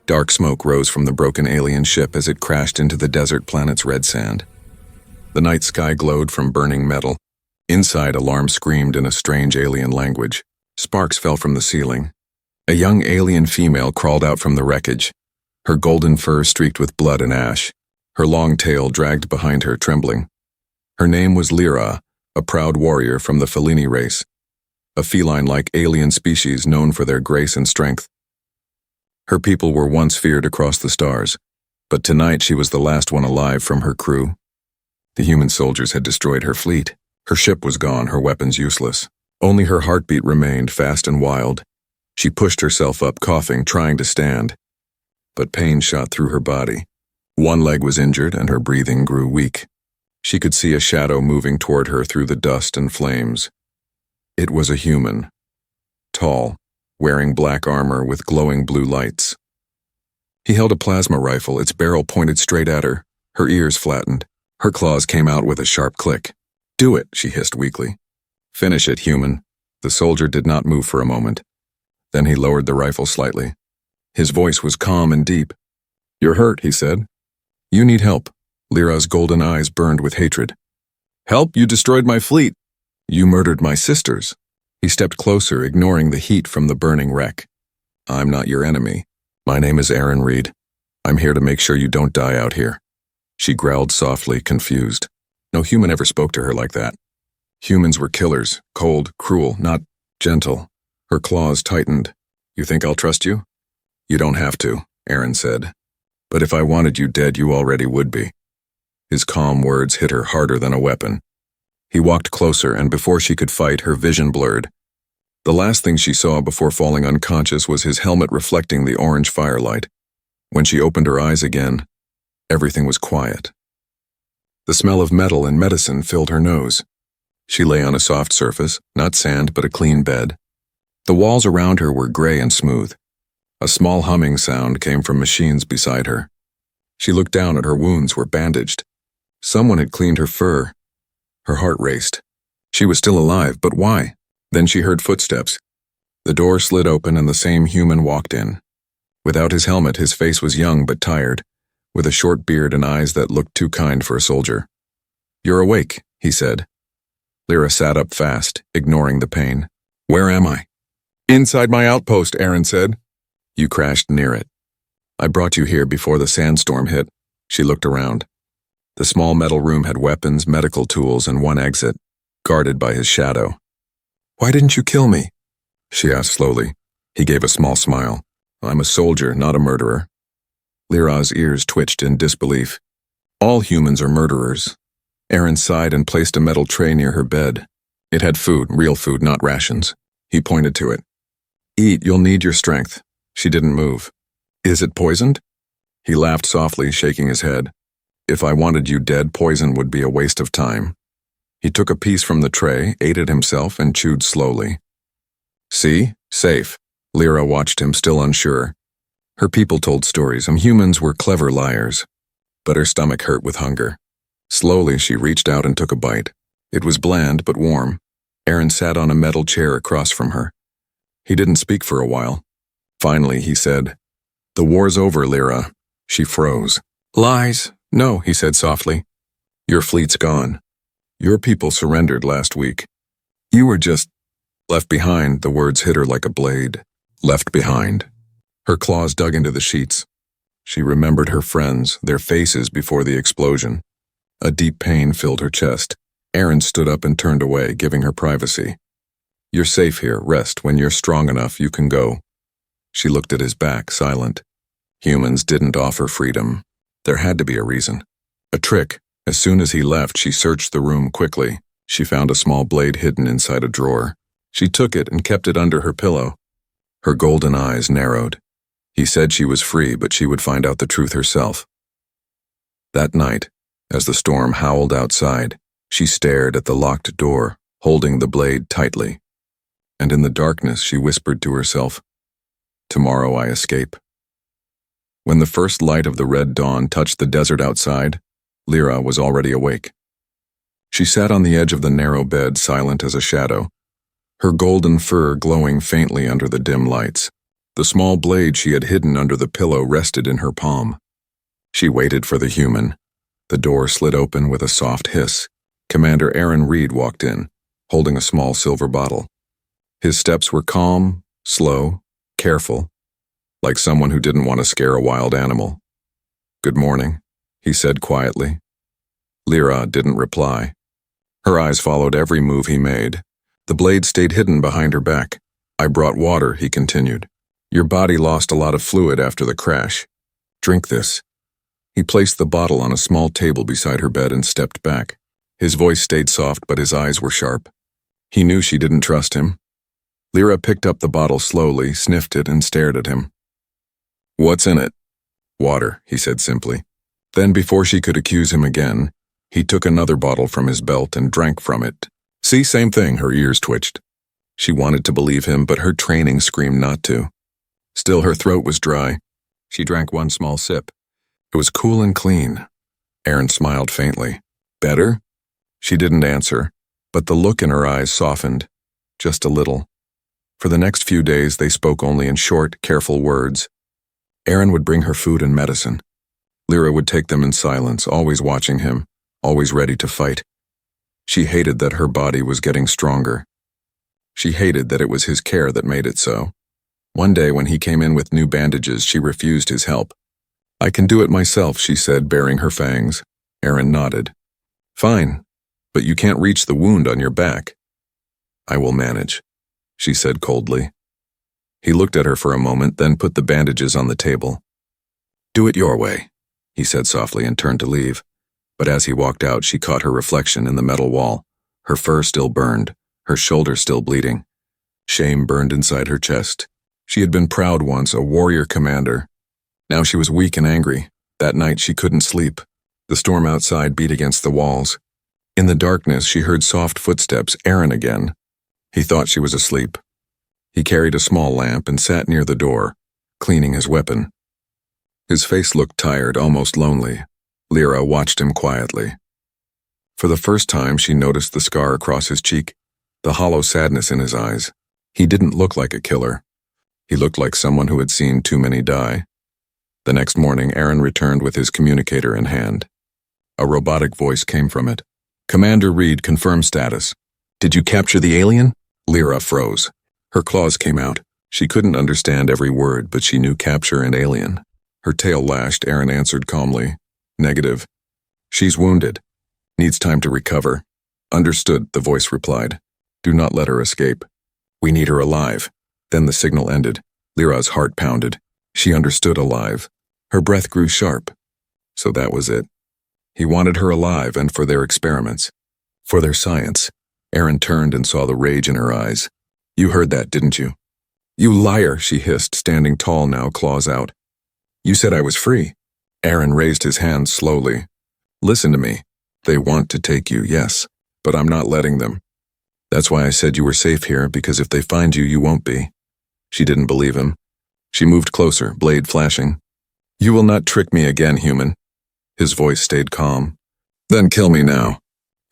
Dark smoke rose from the broken alien ship as it crashed into the desert planet's red sand. The night sky glowed from burning metal. Inside, alarms screamed in a strange alien language. Sparks fell from the ceiling. A young alien female crawled out from the wreckage, her golden fur streaked with blood and ash, her long tail dragged behind her, trembling. Her name was Lyra, a proud warrior from the feline race, a feline-like alien species known for their grace and strength. Her people were once feared across the stars, but tonight she was the last one alive from her crew. The human soldiers had destroyed her fleet. Her ship was gone, her weapons useless. Only her heartbeat remained, fast and wild. She pushed herself up, coughing, trying to stand. But pain shot through her body. One leg was injured and her breathing grew weak. She could see a shadow moving toward her through the dust and flames. It was a human. Tall, wearing black armor with glowing blue lights. He held a plasma rifle, its barrel pointed straight at her, her ears flattened. Her claws came out with a sharp click. "Do it," she hissed weakly. "Finish it, human." The soldier did not move for a moment. Then he lowered the rifle slightly. His voice was calm and deep. "You're hurt," he said. "You need help." Lyra's golden eyes burned with hatred. "Help? You destroyed my fleet. You murdered my sisters." He stepped closer, ignoring the heat from the burning wreck. "I'm not your enemy. My name is Aaron Reed. I'm here to make sure you don't die out here." She growled softly, confused. No human ever spoke to her like that. Humans were killers, cold, cruel, not gentle. Her claws tightened. "You think I'll trust you?" "You don't have to," Aaron said. "But if I wanted you dead, you already would be." His calm words hit her harder than a weapon. He walked closer, and before she could fight, her vision blurred. The last thing she saw before falling unconscious was his helmet reflecting the orange firelight. When she opened her eyes again, everything was quiet. The smell of metal and medicine filled her nose. She lay on a soft surface, not sand but a clean bed. The walls around her were gray and smooth. A small humming sound came from machines beside her. She looked down at her wounds were bandaged. Someone had cleaned her fur. Her heart raced. She was still alive, but why? Then she heard footsteps. The door slid open and the same human walked in. Without his helmet, his face was young but tired, with a short beard and eyes that looked too kind for a soldier. "You're awake," he said. Lyra sat up fast, ignoring the pain. "Where am I?" "Inside my outpost," Aaron said. "You crashed near it. I brought you here before the sandstorm hit." She looked around. The small metal room had weapons, medical tools, and one exit, guarded by his shadow. "Why didn't you kill me?" she asked slowly. He gave a small smile. "I'm a soldier, not a murderer." Lyra's ears twitched in disbelief. "All humans are murderers." Aaron sighed and placed a metal tray near her bed. It had food, real food, not rations. He pointed to it. "Eat, you'll need your strength." She didn't move. "Is it poisoned?" He laughed softly, shaking his head. "If I wanted you dead, poison would be a waste of time." He took a piece from the tray, ate it himself, and chewed slowly. "See? Safe." Lyra watched him, still unsure. Her people told stories, and humans were clever liars. But her stomach hurt with hunger. Slowly, she reached out and took a bite. It was bland but warm. Aaron sat on a metal chair across from her. He didn't speak for a while. Finally, he said, "The war's over, Lyra." She froze. "Lies." "No," he said softly. "Your fleet's gone. Your people surrendered last week. You were just left behind." The words hit her like a blade. Left behind. Her claws dug into the sheets. She remembered her friends, their faces before the explosion. A deep pain filled her chest. Aaron stood up and turned away, giving her privacy. "You're safe here. Rest. When you're strong enough, you can go." She looked at his back, silent. Humans didn't offer freedom. There had to be a reason. A trick. As soon as he left, she searched the room quickly. She found a small blade hidden inside a drawer. She took it and kept it under her pillow. Her golden eyes narrowed. He said she was free, but she would find out the truth herself. That night, as the storm howled outside, she stared at the locked door, holding the blade tightly. And in the darkness, she whispered to herself, "Tomorrow I escape." When the first light of the red dawn touched the desert outside, Lyra was already awake. She sat on the edge of the narrow bed, silent as a shadow, her golden fur glowing faintly under the dim lights. The small blade she had hidden under the pillow rested in her palm. She waited for the human. The door slid open with a soft hiss. Commander Aaron Reed walked in, holding a small silver bottle. His steps were calm, slow, careful, like someone who didn't want to scare a wild animal. "Good morning," he said quietly. Lyra didn't reply. Her eyes followed every move he made. The blade stayed hidden behind her back. "I brought water," he continued. "Your body lost a lot of fluid after the crash. Drink this." He placed the bottle on a small table beside her bed and stepped back. His voice stayed soft, but his eyes were sharp. He knew she didn't trust him. Lyra picked up the bottle slowly, sniffed it, and stared at him. "What's in it?" "Water," he said simply. Then, before she could accuse him again, he took another bottle from his belt and drank from it. "See, same thing," her ears twitched. She wanted to believe him, but her training screamed not to. Still, her throat was dry. She drank one small sip. It was cool and clean. Aaron smiled faintly. "Better?" She didn't answer, but the look in her eyes softened, just a little. For the next few days, they spoke only in short, careful words. Aaron would bring her food and medicine. Lyra would take them in silence, always watching him, always ready to fight. She hated that her body was getting stronger. She hated that it was his care that made it so. One day when he came in with new bandages, she refused his help. "I can do it myself," she said, baring her fangs. Aaron nodded. "Fine, but you can't reach the wound on your back." "I will manage," she said coldly. He looked at her for a moment, then put the bandages on the table. "Do it your way," he said softly and turned to leave. But as he walked out, she caught her reflection in the metal wall. Her fur still burned, her shoulder still bleeding. Shame burned inside her chest. She had been proud once, a warrior commander. Now she was weak and angry. That night she couldn't sleep. The storm outside beat against the walls. In the darkness she heard soft footsteps, Aaron again. He thought she was asleep. He carried a small lamp and sat near the door, cleaning his weapon. His face looked tired, almost lonely. Lyra watched him quietly. For the first time she noticed the scar across his cheek, the hollow sadness in his eyes. He didn't look like a killer. He looked like someone who had seen too many die. The next morning, Aaron returned with his communicator in hand. A robotic voice came from it. "Commander Reed, confirm status." "Did you capture the alien?" Lyra froze. Her claws came out. She couldn't understand every word, but she knew capture and alien. Her tail lashed. Aaron answered calmly. "Negative. She's wounded. Needs time to recover." "Understood," the voice replied. "Do not let her escape. We need her alive." Then the signal ended. Lyra's heart pounded. She understood alive. Her breath grew sharp. So that was it. He wanted her alive, and for their experiments. For their science. Aaron turned and saw the rage in her eyes. "You heard that, didn't you?" "You liar," she hissed, standing tall now, claws out. "You said I was free." Aaron raised his hands slowly. "Listen to me. They want to take you, yes, but I'm not letting them. That's why I said you were safe here, because if they find you, you won't be." She didn't believe him. She moved closer, blade flashing. "You will not trick me again, human." His voice stayed calm. "Then kill me now,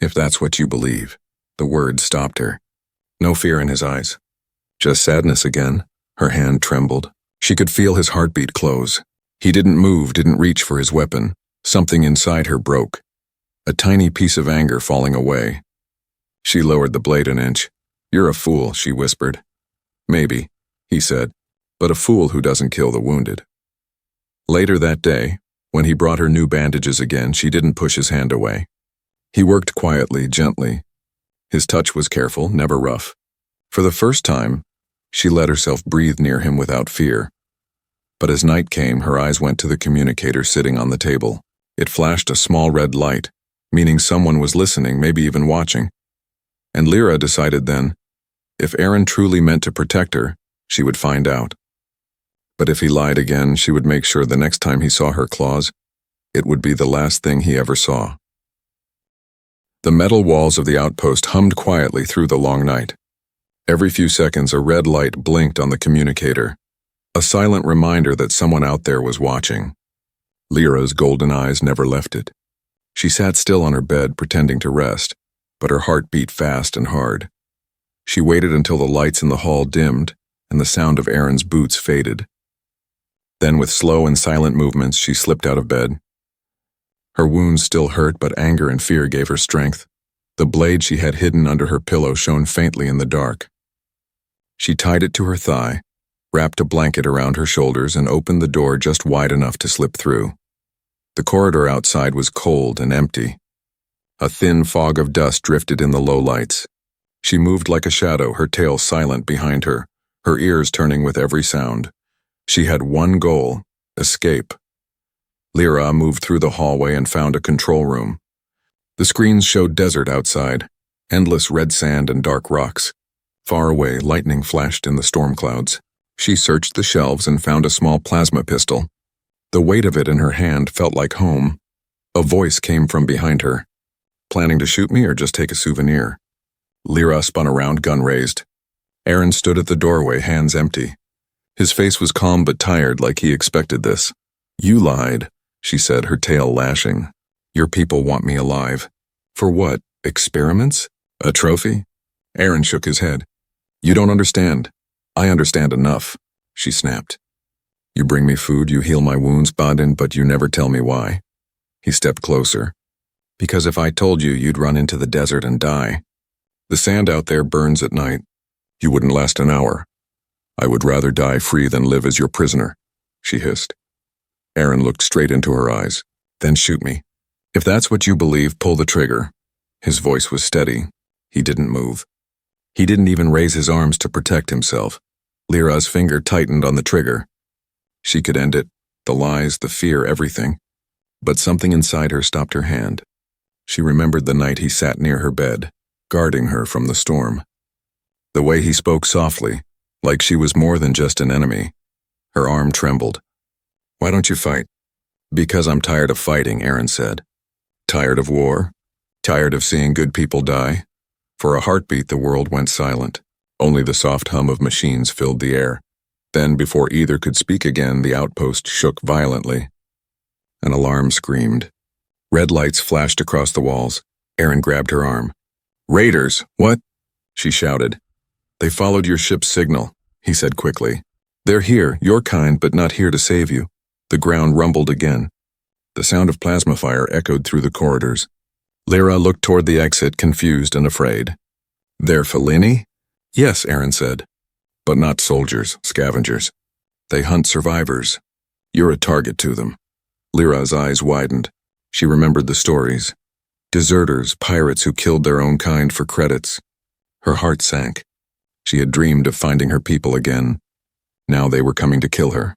if that's what you believe." The words stopped her. No fear in his eyes. Just sadness again. Her hand trembled. She could feel his heartbeat close. He didn't move, didn't reach for his weapon. Something inside her broke. A tiny piece of anger falling away. She lowered the blade an inch. "You're a fool," she whispered. "Maybe," he said, "but a fool who doesn't kill the wounded." Later that day, when he brought her new bandages again, she didn't push his hand away. He worked quietly, gently. His touch was careful, never rough. For the first time, she let herself breathe near him without fear. But as night came, her eyes went to the communicator sitting on the table. It flashed a small red light, meaning someone was listening, maybe even watching. And Lyra decided then, if Aaron truly meant to protect her, she would find out. But if he lied again, she would make sure the next time he saw her claws, it would be the last thing he ever saw. The metal walls of the outpost hummed quietly through the long night. Every few seconds, a red light blinked on the communicator, a silent reminder that someone out there was watching. Lyra's golden eyes never left it. She sat still on her bed, pretending to rest, but her heart beat fast and hard. She waited until the lights in the hall dimmed, and the sound of Aaron's boots faded. Then, with slow and silent movements, she slipped out of bed. Her wounds still hurt, but anger and fear gave her strength. The blade she had hidden under her pillow shone faintly in the dark. She tied it to her thigh, wrapped a blanket around her shoulders, and opened the door just wide enough to slip through. The corridor outside was cold and empty. A thin fog of dust drifted in the low lights. She moved like a shadow, her tail silent behind her, her ears turning with every sound. She had one goal: escape. Lyra moved through the hallway and found a control room. The screens showed desert outside, endless red sand and dark rocks. Far away, lightning flashed in the storm clouds. She searched the shelves and found a small plasma pistol. The weight of it in her hand felt like home. A voice came from behind her. "Planning to shoot me or just take a souvenir?" Lyra spun around, gun raised. Aaron stood at the doorway, hands empty. His face was calm but tired, like he expected this. "You lied," she said, her tail lashing. "Your people want me alive." "For what? Experiments? A trophy?" Aaron shook his head. "You don't understand." "I understand enough," she snapped. "You bring me food, you heal my wounds, Badin, but you never tell me why." He stepped closer. "Because if I told you, you'd run into the desert and die. The sand out there burns at night. You wouldn't last an hour. I would rather die free than live as your prisoner," she hissed. Aaron looked straight into her eyes. "Then shoot me. If that's what you believe, pull the trigger." His voice was steady. He didn't move. He didn't even raise his arms to protect himself. Lyra's finger tightened on the trigger. She could end it, the lies, the fear, everything. But something inside her stopped her hand. She remembered the night he sat near her bed, guarding her from the storm. The way he spoke softly, like she was more than just an enemy. Her arm trembled. "Why don't you fight?" "Because I'm tired of fighting," Aaron said. "Tired of war? Tired of seeing good people die?" For a heartbeat, the world went silent. Only the soft hum of machines filled the air. Then, before either could speak again, the outpost shook violently. An alarm screamed. Red lights flashed across the walls. Aaron grabbed her arm. "Raiders, what?" she shouted. "They followed your ship's signal," he said quickly. "They're here, your kind, but not here to save you." The ground rumbled again. The sound of plasma fire echoed through the corridors. Lyra looked toward the exit, confused and afraid. "They're feline?" "Yes," Aaron said. "But not soldiers, scavengers. They hunt survivors. You're a target to them." Lyra's eyes widened. She remembered the stories. Deserters, pirates who killed their own kind for credits. Her heart sank. She had dreamed of finding her people again. Now they were coming to kill her.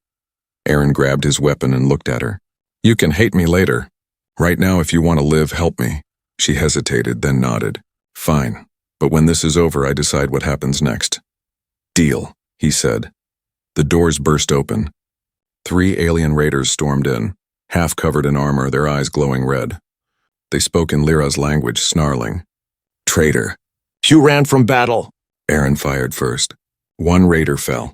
Aaron grabbed his weapon and looked at her. "You can hate me later. Right now, if you want to live, help me." She hesitated, then nodded. "Fine, but when this is over, I decide what happens next." "Deal," he said. The doors burst open. 3 alien raiders stormed in, half covered in armor, their eyes glowing red. They spoke in Lyra's language, snarling. "Traitor." "You ran from battle." Aaron fired first. 1 raider fell.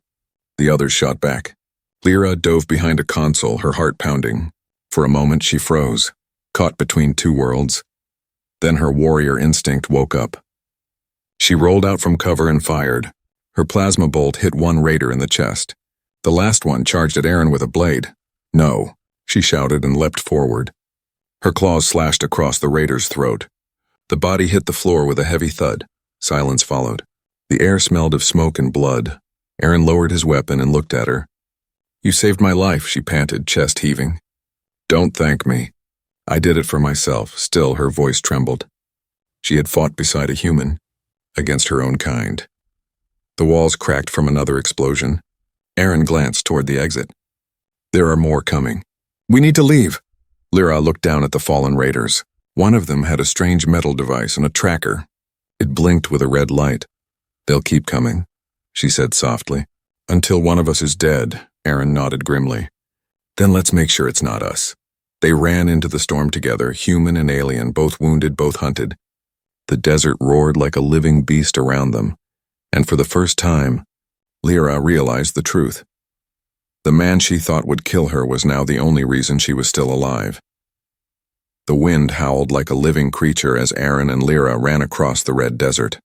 The others shot back. Lyra dove behind a console, her heart pounding. For a moment she froze, caught between 2 worlds. Then her warrior instinct woke up. She rolled out from cover and fired. Her plasma bolt hit 1 raider in the chest. The last one charged at Aaron with a blade. "No," she shouted and leapt forward. Her claws slashed across the raider's throat. The body hit the floor with a heavy thud. Silence followed. The air smelled of smoke and blood. Aaron lowered his weapon and looked at her. "You saved my life," she panted, chest heaving. "Don't thank me. I did it for myself." Still, her voice trembled. She had fought beside a human, against her own kind. The walls cracked from another explosion. Aaron glanced toward the exit. "There are more coming. We need to leave." Lyra looked down at the fallen raiders. One of them had a strange metal device and a tracker. It blinked with a red light. "They'll keep coming," she said softly. "Until one of us is dead," Aaron nodded grimly. "Then let's make sure it's not us." They ran into the storm together, human and alien, both wounded, both hunted. The desert roared like a living beast around them, and for the first time, Lyra realized the truth. The man she thought would kill her was now the only reason she was still alive. The wind howled like a living creature as Aaron and Lyra ran across the red desert.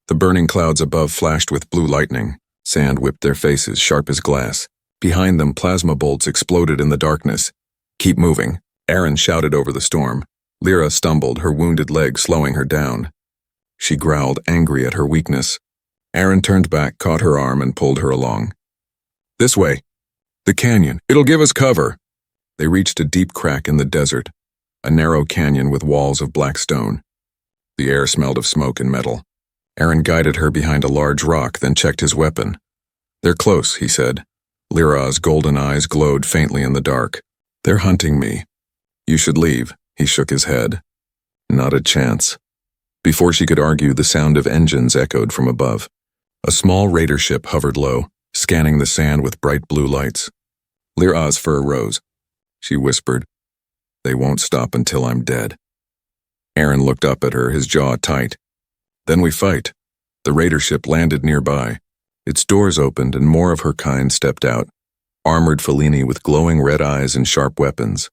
The burning clouds above flashed with blue lightning. Sand whipped their faces, sharp as glass. Behind them, plasma bolts exploded in the darkness. "Keep moving," Aaron shouted over the storm. Lyra stumbled, her wounded leg slowing her down. She growled, angry at her weakness. Aaron turned back, caught her arm, and pulled her along. "This way. The canyon. It'll give us cover." They reached a deep crack in the desert, a narrow canyon with walls of black stone. The air smelled of smoke and metal. Aaron guided her behind a large rock, then checked his weapon. "They're close," he said. Lyra's golden eyes glowed faintly in the dark. "They're hunting me. You should leave." He shook his head. "Not a chance." Before she could argue, the sound of engines echoed from above. A small raider ship hovered low, scanning the sand with bright blue lights. Lyra's fur rose. She whispered, "They won't stop until I'm dead." Aaron looked up at her, his jaw tight. "Then we fight." The raider ship landed nearby. Its doors opened and more of her kind stepped out, armored feline with glowing red eyes and sharp weapons.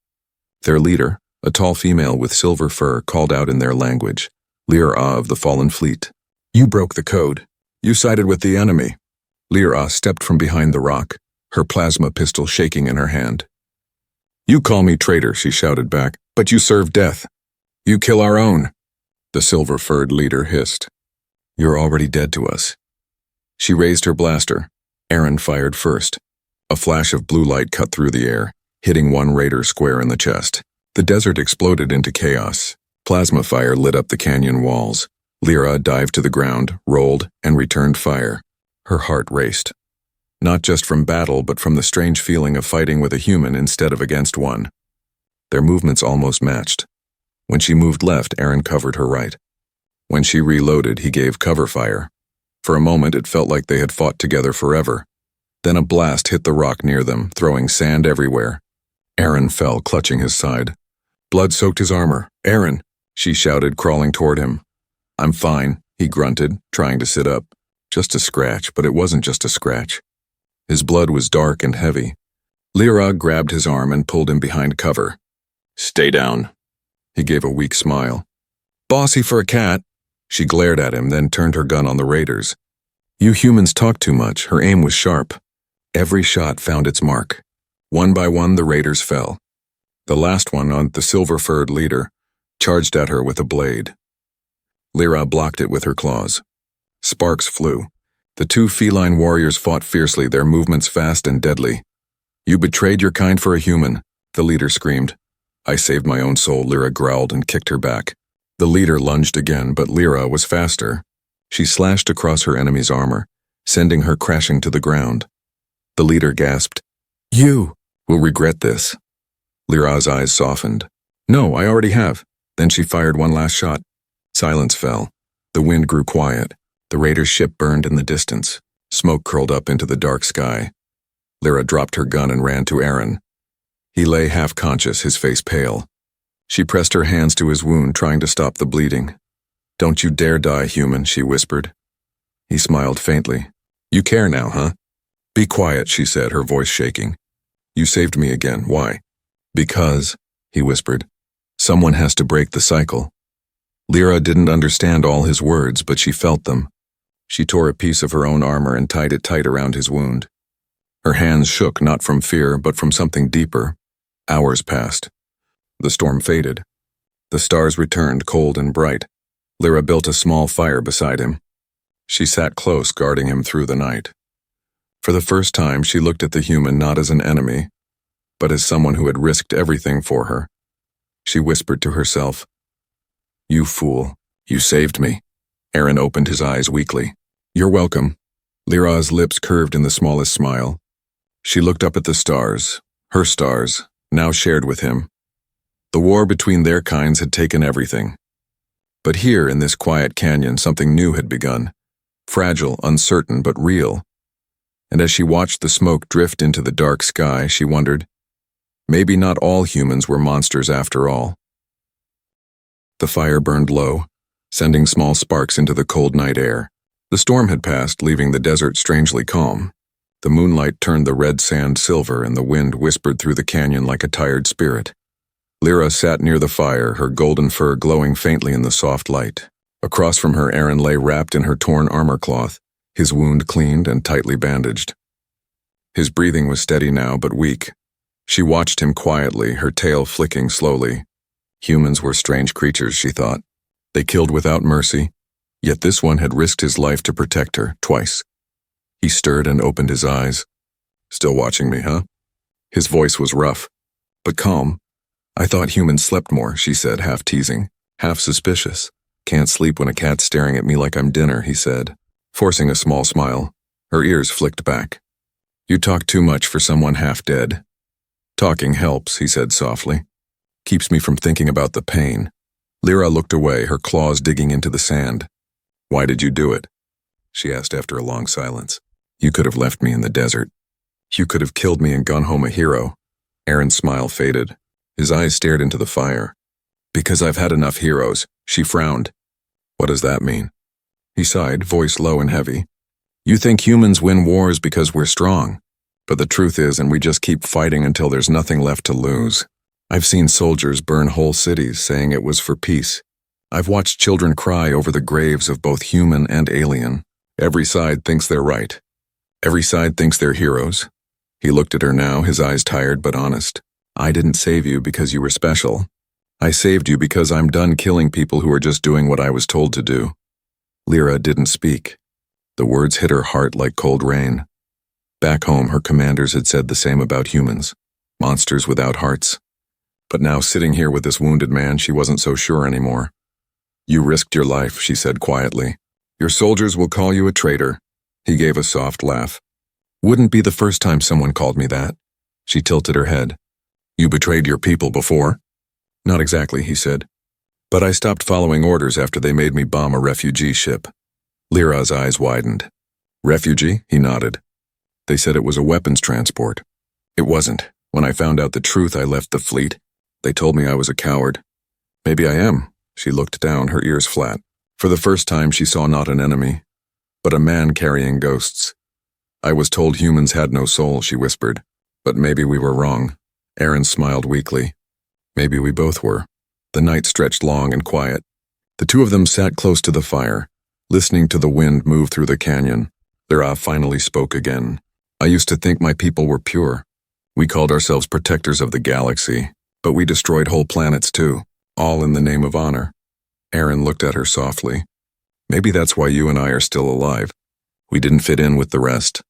Their leader, a tall female with silver fur, called out in their language, Lyra of the fallen fleet. "You broke the code. You sided with the enemy." Lyra stepped from behind the rock, her plasma pistol shaking in her hand. "You call me traitor," she shouted back, "but you serve death. You kill our own." The silver-furred leader hissed, "You're already dead to us." She raised her blaster. Aaron fired first. A flash of blue light cut through the air, hitting one raider square in the chest. The desert exploded into chaos. Plasma fire lit up the canyon walls. Lyra dived to the ground, rolled, and returned fire. Her heart raced. Not just from battle, but from the strange feeling of fighting with a human instead of against one. Their movements almost matched. When she moved left, Aaron covered her right. When she reloaded, he gave cover fire. For a moment, it felt like they had fought together forever. Then a blast hit the rock near them, throwing sand everywhere. Aaron fell, clutching his side. Blood soaked his armor. "Aaron!" she shouted, crawling toward him. "I'm fine," he grunted, trying to sit up. Just a scratch, but it wasn't just a scratch. His blood was dark and heavy. Lyra grabbed his arm and pulled him behind cover. "Stay down." He gave a weak smile. "Bossy for a cat." She glared at him, then turned her gun on the raiders. "You humans talk too much." Her aim was sharp. Every shot found its mark. One by one, the raiders fell. The last one, on the silver-furred leader, charged at her with a blade. Lyra blocked it with her claws. Sparks flew. The two feline warriors fought fiercely, their movements fast and deadly. "You betrayed your kind for a human," the leader screamed. "I saved my own soul," Lyra growled and kicked her back. The leader lunged again, but Lyra was faster. She slashed across her enemy's armor, sending her crashing to the ground. The leader gasped, "You will regret this." Lyra's eyes softened. "No, I already have." Then she fired one last shot. Silence fell. The wind grew quiet. The raider's ship burned in the distance. Smoke curled up into the dark sky. Lyra dropped her gun and ran to Aaron. He lay half-conscious, his face pale. She pressed her hands to his wound, trying to stop the bleeding. "Don't you dare die, human," she whispered. He smiled faintly. "You care now, huh?" "Be quiet," she said, her voice shaking. "You saved me again. Why?" "Because," he whispered, "someone has to break the cycle." Lyra didn't understand all his words, but she felt them. She tore a piece of her own armor and tied it tight around his wound. Her hands shook, not from fear, but from something deeper. Hours passed. The storm faded. The stars returned, cold and bright. Lyra built a small fire beside him. She sat close, guarding him through the night. For the first time, she looked at the human not as an enemy, but as someone who had risked everything for her. She whispered to herself, "You fool, you saved me." Aaron opened his eyes weakly. "You're welcome." Lyra's lips curved in the smallest smile. She looked up at the stars, her stars, now shared with him. The war between their kinds had taken everything. But here, in this quiet canyon, something new had begun. Fragile, uncertain, but real. And as she watched the smoke drift into the dark sky, she wondered, maybe not all humans were monsters after all. The fire burned low, sending small sparks into the cold night air. The storm had passed, leaving the desert strangely calm. The moonlight turned the red sand silver, and the wind whispered through the canyon like a tired spirit. Lyra sat near the fire, her golden fur glowing faintly in the soft light. Across from her, Aaron lay wrapped in her torn armor cloth, his wound cleaned and tightly bandaged. His breathing was steady now, but weak. She watched him quietly, her tail flicking slowly. Humans were strange creatures, she thought. They killed without mercy, yet this one had risked his life to protect her, twice. He stirred and opened his eyes. "Still watching me, huh?" His voice was rough, but calm. "I thought humans slept more," she said, half teasing, half suspicious. "Can't sleep when a cat's staring at me like I'm dinner," he said, forcing a small smile. Her ears flicked back. "You talk too much for someone half dead." "Talking helps," he said softly. "Keeps me from thinking about the pain." Lyra looked away, her claws digging into the sand. "Why did you do it?" she asked after a long silence. "You could have left me in the desert. You could have killed me and gone home a hero." Aaron's smile faded. His eyes stared into the fire. "Because I've had enough heroes," she frowned. "What does that mean?" He sighed, voice low and heavy. "You think humans win wars because we're strong. But the truth is, and we just keep fighting until there's nothing left to lose. I've seen soldiers burn whole cities saying it was for peace. I've watched children cry over the graves of both human and alien. Every side thinks they're right. Every side thinks they're heroes." He looked at her now, his eyes tired but honest. "I didn't save you because you were special. I saved you because I'm done killing people who are just doing what I was told to do." Lyra didn't speak. The words hit her heart like cold rain. Back home, her commanders had said the same about humans. Monsters without hearts. But now, sitting here with this wounded man, she wasn't so sure anymore. "You risked your life," she said quietly. "Your soldiers will call you a traitor." He gave a soft laugh. "Wouldn't be the first time someone called me that." She tilted her head. "You betrayed your people before?" "Not exactly," he said. "But I stopped following orders after they made me bomb a refugee ship." Lyra's eyes widened. "Refugee?" He nodded. "They said it was a weapons transport." "It wasn't. When I found out the truth, I left the fleet. They told me I was a coward." "Maybe I am." She looked down, her ears flat. For the first time, she saw not an enemy, but a man carrying ghosts. "I was told humans had no soul," she whispered. "But maybe we were wrong." Aaron smiled weakly. "Maybe we both were." The night stretched long and quiet. The two of them sat close to the fire, listening to the wind move through the canyon. Lyra finally spoke again. "I used to think my people were pure. We called ourselves protectors of the galaxy, but we destroyed whole planets too, all in the name of honor." Aaron looked at her softly. "Maybe that's why you and I are still alive. We didn't fit in with the rest."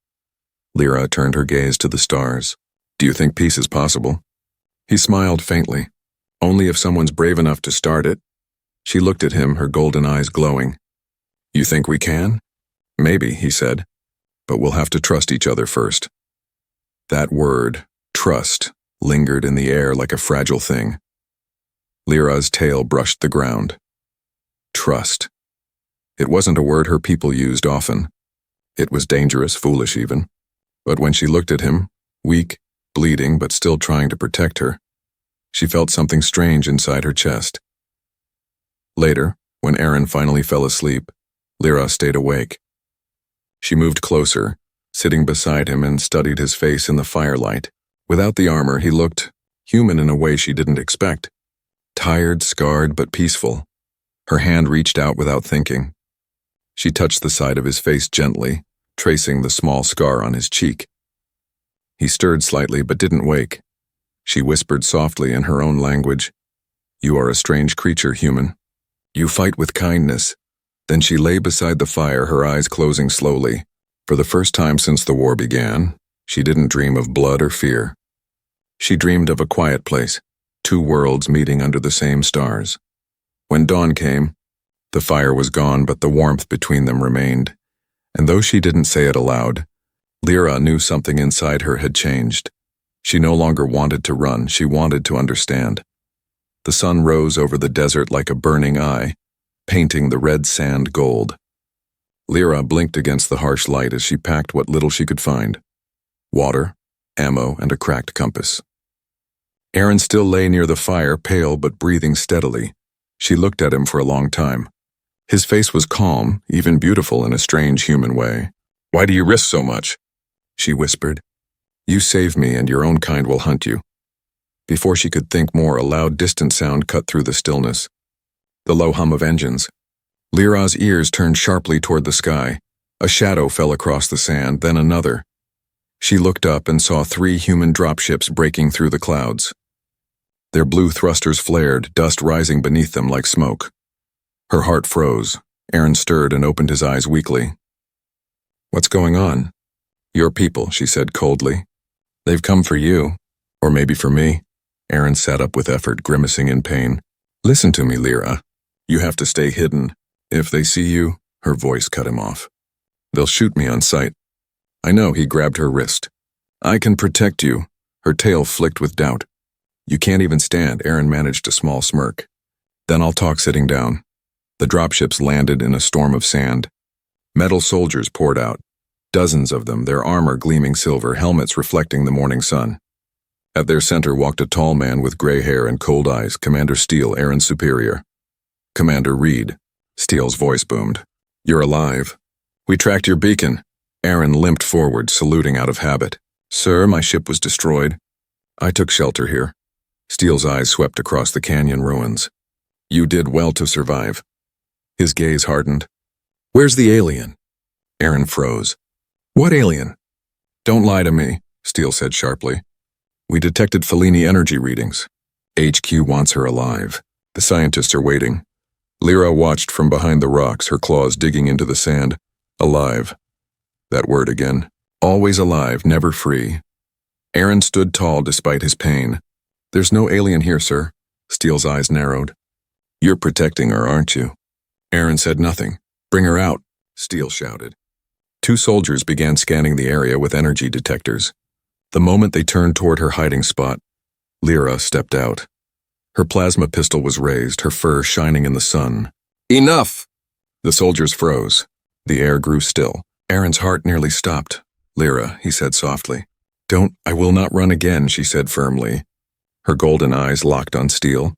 Lyra turned her gaze to the stars. "Do you think peace is possible?" He smiled faintly. "Only if someone's brave enough to start it." She looked at him, her golden eyes glowing. "You think we can?" "Maybe," he said. "But we'll have to trust each other first." That word, trust, lingered in the air like a fragile thing. Lyra's tail brushed the ground. Trust. It wasn't a word her people used often. It was dangerous, foolish even. But when she looked at him, weak, bleeding but still trying to protect her, she felt something strange inside her chest. Later, when Aaron finally fell asleep, Lyra stayed awake. She moved closer, sitting beside him, and studied his face in the firelight. Without the armor, he looked human in a way she didn't expect. Tired, scarred, but peaceful. Her hand reached out without thinking. She touched the side of his face gently, tracing the small scar on his cheek. He stirred slightly but didn't wake. She whispered softly in her own language, "You are a strange creature, human. You fight with kindness." Then she lay beside the fire, her eyes closing slowly. For the first time since the war began, she didn't dream of blood or fear. She dreamed of a quiet place, two worlds meeting under the same stars. When dawn came, the fire was gone, but the warmth between them remained. And though she didn't say it aloud, Lyra knew something inside her had changed. She no longer wanted to run, she wanted to understand. The sun rose over the desert like a burning eye, painting the red sand gold. Lyra blinked against the harsh light as she packed what little she could find. Water, ammo, and a cracked compass. Aaron still lay near the fire, pale but breathing steadily. She looked at him for a long time. His face was calm, even beautiful in a strange human way. "Why do you risk so much?" she whispered. "You save me and your own kind will hunt you." Before she could think more, a loud, distant sound cut through the stillness. The low hum of engines. Lyra's ears turned sharply toward the sky. A shadow fell across the sand, then another. She looked up and saw 3 human dropships breaking through the clouds. Their blue thrusters flared, dust rising beneath them like smoke. Her heart froze. Aaron stirred and opened his eyes weakly. "What's going on?" "Your people," she said coldly. "They've come for you. Or maybe for me." Aaron sat up with effort, grimacing in pain. "Listen to me, Lyra. You have to stay hidden. If they see you," her voice cut him off. "They'll shoot me on sight." "I know," he grabbed her wrist. "I can protect you." Her tail flicked with doubt. "You can't even stand," Aaron managed a small smirk. "Then I'll talk sitting down." The dropships landed in a storm of sand. Metal soldiers poured out. Dozens of them, their armor gleaming silver, helmets reflecting the morning sun. At their center walked a tall man with gray hair and cold eyes, Commander Steele, Aaron's superior. "Commander Reed," Steele's voice boomed. "You're alive. We tracked your beacon." Aaron limped forward, saluting out of habit. "Sir, my ship was destroyed. I took shelter here." Steele's eyes swept across the canyon ruins. "You did well to survive." His gaze hardened. "Where's the alien?" Aaron froze. "What alien?" "Don't lie to me," Steele said sharply. "We detected feline energy readings. HQ wants her alive. The scientists are waiting." Lyra watched from behind the rocks, her claws digging into the sand. Alive. That word again. Always alive, never free. Aaron stood tall despite his pain. "There's no alien here, sir." Steele's eyes narrowed. "You're protecting her, aren't you?" Aaron said nothing. "Bring her out," Steele shouted. 2 soldiers began scanning the area with energy detectors. The moment they turned toward her hiding spot, Lyra stepped out. Her plasma pistol was raised, her fur shining in the sun. "Enough!" The soldiers froze. The air grew still. Aaron's heart nearly stopped. "Lyra," he said softly. I will not run again," she said firmly. Her golden eyes locked on Steele.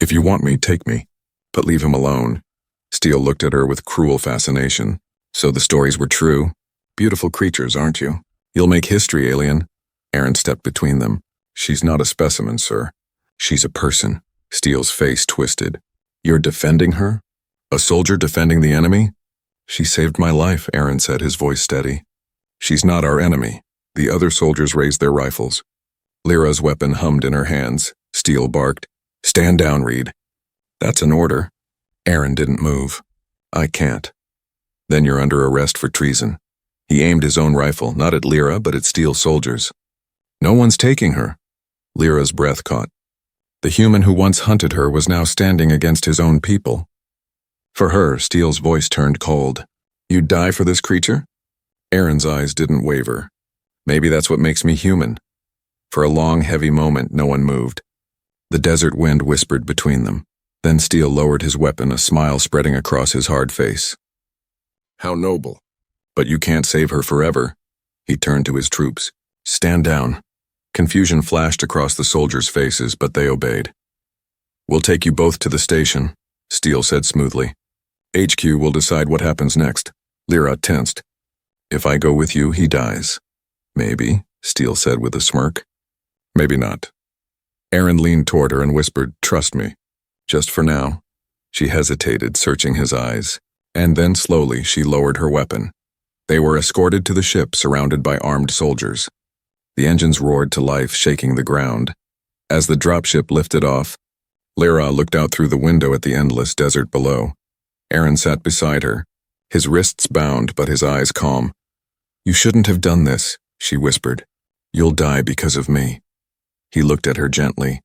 "If you want me, take me. But leave him alone." Steele looked at her with cruel fascination. "So the stories were true? Beautiful creatures, aren't you? You'll make history, alien." Aaron stepped between them. "She's not a specimen, sir. She's a person." Steele's face twisted. "You're defending her? A soldier defending the enemy?" "She saved my life," Aaron said, his voice steady. "She's not our enemy." The other soldiers raised their rifles. Lyra's weapon hummed in her hands. Steele barked, "Stand down, Reed." "That's an order." Aaron didn't move. "I can't." "Then you're under arrest for treason." He aimed his own rifle, not at Lyra, but at Steele's soldiers. "No one's taking her." Lyra's breath caught. The human who once hunted her was now standing against his own people. For her, Steele's voice turned cold. "You'd die for this creature?" Aaron's eyes didn't waver. "Maybe that's what makes me human." For a long, heavy moment, no one moved. The desert wind whispered between them. Then Steele lowered his weapon, a smile spreading across his hard face. "How noble. But you can't save her forever." He turned to his troops. "Stand down." Confusion flashed across the soldiers' faces, but they obeyed. "We'll take you both to the station," Steele said smoothly. "HQ will decide what happens next." Lyra tensed. "If I go with you, he dies." "Maybe," Steele said with a smirk. "Maybe not." Aaron leaned toward her and whispered, "Trust me. Just for now." She hesitated, searching his eyes. And then slowly she lowered her weapon. They were escorted to the ship, surrounded by armed soldiers. The engines roared to life, shaking the ground. As the dropship lifted off, Lyra looked out through the window at the endless desert below. Aaron sat beside her, his wrists bound but his eyes calm. "You shouldn't have done this," she whispered. "You'll die because of me." He looked at her gently.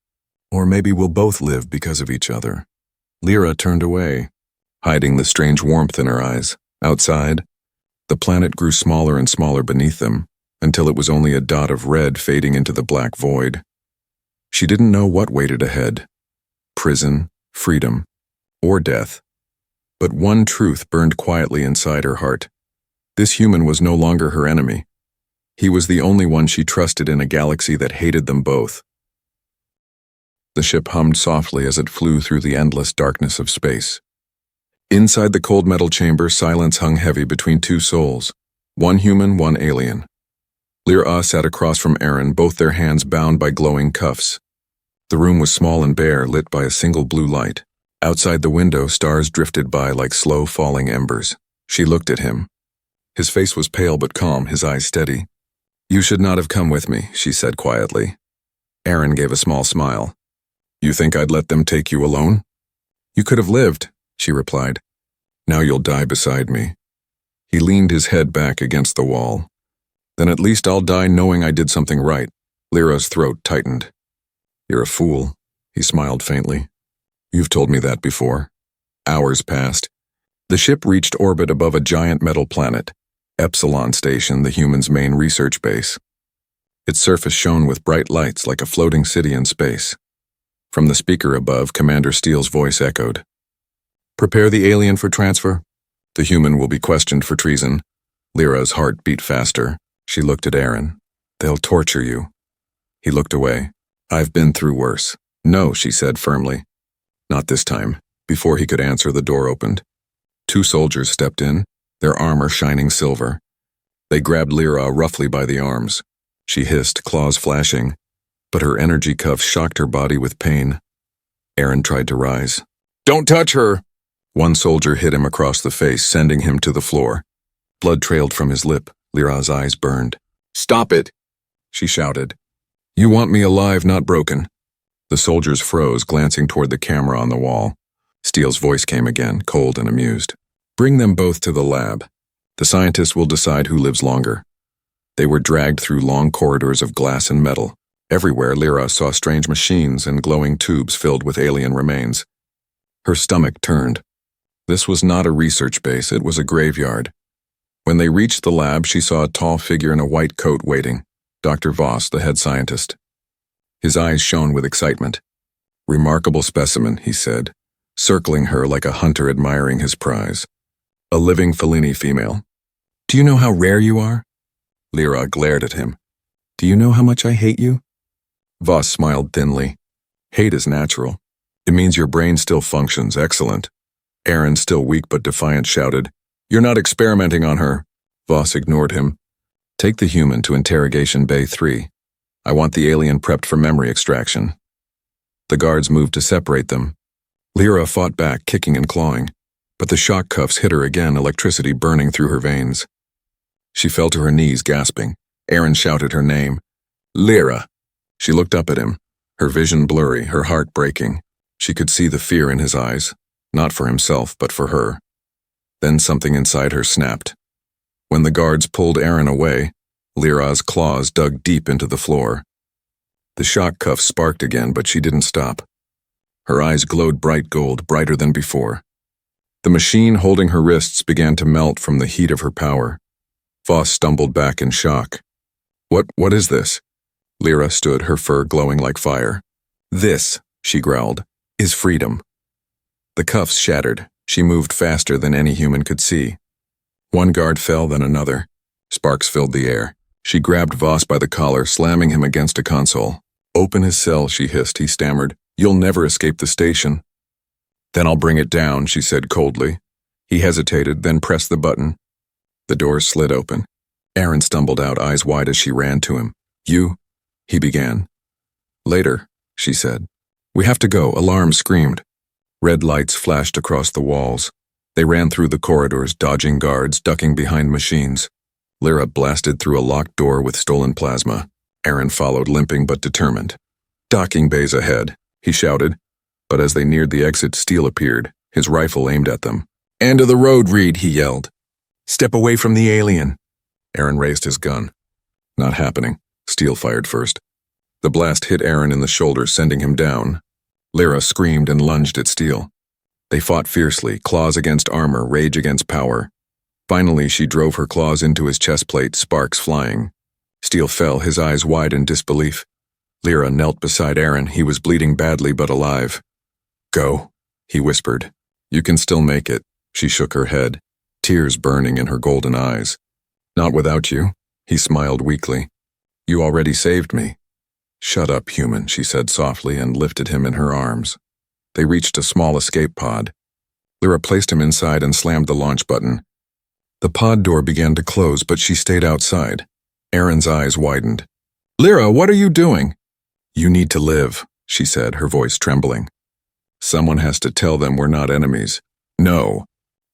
"Or maybe we'll both live because of each other." Lyra turned away, hiding the strange warmth in her eyes. Outside, the planet grew smaller and smaller beneath them, until it was only a dot of red fading into the black void. She didn't know what waited ahead. Prison, freedom, or death. But one truth burned quietly inside her heart. This human was no longer her enemy. He was the only one she trusted in a galaxy that hated them both. The ship hummed softly as it flew through the endless darkness of space. Inside the cold metal chamber, silence hung heavy between 2 souls. One human, one alien. Lyra sat across from Aaron, both their hands bound by glowing cuffs. The room was small and bare, lit by a single blue light. Outside the window, stars drifted by like slow falling embers. She looked at him. His face was pale but calm, his eyes steady. "You should not have come with me," she said quietly. Aaron gave a small smile. "You think I'd let them take you alone?" "You could have lived," she replied. "Now you'll die beside me." He leaned his head back against the wall. "Then at least I'll die knowing I did something right." Lyra's throat tightened. "You're a fool," he smiled faintly. "You've told me that before." Hours passed. The ship reached orbit above a giant metal planet, Epsilon Station, the humans' main research base. Its surface shone with bright lights like a floating city in space. From the speaker above, Commander Steele's voice echoed. "Prepare the alien for transfer. The human will be questioned for treason." Lyra's heart beat faster. She looked at Aaron. "They'll torture you." He looked away. "I've been through worse." "No," she said firmly. "Not this time." Before he could answer, the door opened. 2 soldiers stepped in, their armor shining silver. They grabbed Lyra roughly by the arms. She hissed, claws flashing, but her energy cuffs shocked her body with pain. Aaron tried to rise. "Don't touch her!" One soldier hit him across the face, sending him to the floor. Blood trailed from his lip. Lyra's eyes burned. "Stop it!" she shouted. "You want me alive, not broken." The soldiers froze, glancing toward the camera on the wall. Steele's voice came again, cold and amused. "Bring them both to the lab. The scientists will decide who lives longer." They were dragged through long corridors of glass and metal. Everywhere, Lyra saw strange machines and glowing tubes filled with alien remains. Her stomach turned. This was not a research base, it was a graveyard. When they reached the lab, she saw a tall figure in a white coat waiting, Dr. Voss, the head scientist. His eyes shone with excitement. "Remarkable specimen," he said, circling her like a hunter admiring his prize. "A living feline female. Do you know how rare you are?" Lyra glared at him. "Do you know how much I hate you?" Voss smiled thinly. "Hate is natural. It means your brain still functions. Excellent." Aaron, still weak but defiant, shouted, "You're not experimenting on her." Voss ignored him. "Take the human to Interrogation Bay 3. I want the alien prepped for memory extraction." The guards moved to separate them. Lyra fought back, kicking and clawing, but the shock cuffs hit her again, electricity burning through her veins. She fell to her knees, gasping. Aaron shouted her name. "Lyra!" She looked up at him, her vision blurry, her heart breaking. She could see the fear in his eyes, not for himself, but for her. Then something inside her snapped. When the guards pulled Aaron away, Lyra's claws dug deep into the floor. The shock cuffs sparked again, but she didn't stop. Her eyes glowed bright gold, brighter than before. The machine holding her wrists began to melt from the heat of her power. Voss stumbled back in shock. What is this?" Lyra stood, her fur glowing like fire. "This," she growled, "is freedom." The cuffs shattered. She moved faster than any human could see. One guard fell, then another. Sparks filled the air. She grabbed Voss by the collar, slamming him against a console. "Open his cell," she hissed. He stammered. "You'll never escape the station." "Then I'll bring it down," she said coldly. He hesitated, then pressed the button. The doors slid open. Aaron stumbled out, eyes wide as she ran to him. "You?" he began. "Later," she said. "We have to go," alarms screamed. Red lights flashed across the walls. They ran through the corridors, dodging guards, ducking behind machines. Lyra blasted through a locked door with stolen plasma. Aaron followed, limping but determined. "Docking bays ahead," he shouted. But as they neared the exit, Steele appeared, his rifle aimed at them. "End of the road, Reed," he yelled. "Step away from the alien." Aaron raised his gun. "Not happening." Steele fired first. The blast hit Aaron in the shoulder, sending him down. Lyra screamed and lunged at Steele. They fought fiercely, claws against armor, rage against power. Finally, she drove her claws into his chest plate, sparks flying. Steele fell, his eyes wide in disbelief. Lyra knelt beside Aaron. He was bleeding badly but alive. "Go," he whispered. "You can still make it." She shook her head, tears burning in her golden eyes. "Not without you," he smiled weakly. "You already saved me." "Shut up, human," she said softly and lifted him in her arms. They reached a small escape pod. Lyra placed him inside and slammed the launch button. The pod door began to close, but she stayed outside. Aaron's eyes widened. "Lyra, what are you doing?" "You need to live," she said, her voice trembling. "Someone has to tell them we're not enemies." "No,"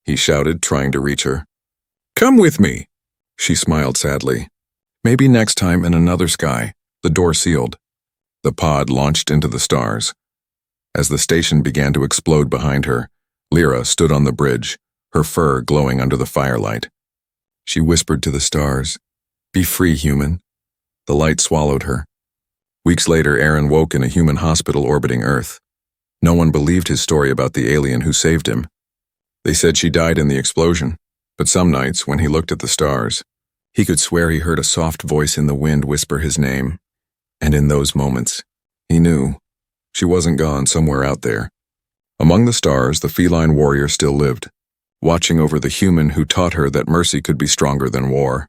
he shouted, trying to reach her. "Come with me," She smiled sadly. Maybe next time in another sky. The door sealed. The pod launched into the stars. As the station began to explode behind her, Lyra stood on the bridge, her fur glowing under the firelight. She whispered to the stars, "Be free, human." The light swallowed her. Weeks later, Aaron woke in a human hospital orbiting Earth. No one believed his story about the alien who saved him. They said she died in the explosion, but some nights, when he looked at the stars, he could swear he heard a soft voice in the wind whisper his name. And in those moments, he knew she wasn't gone somewhere out there. Among the stars, the feline warrior still lived, watching over the human who taught her that mercy could be stronger than war.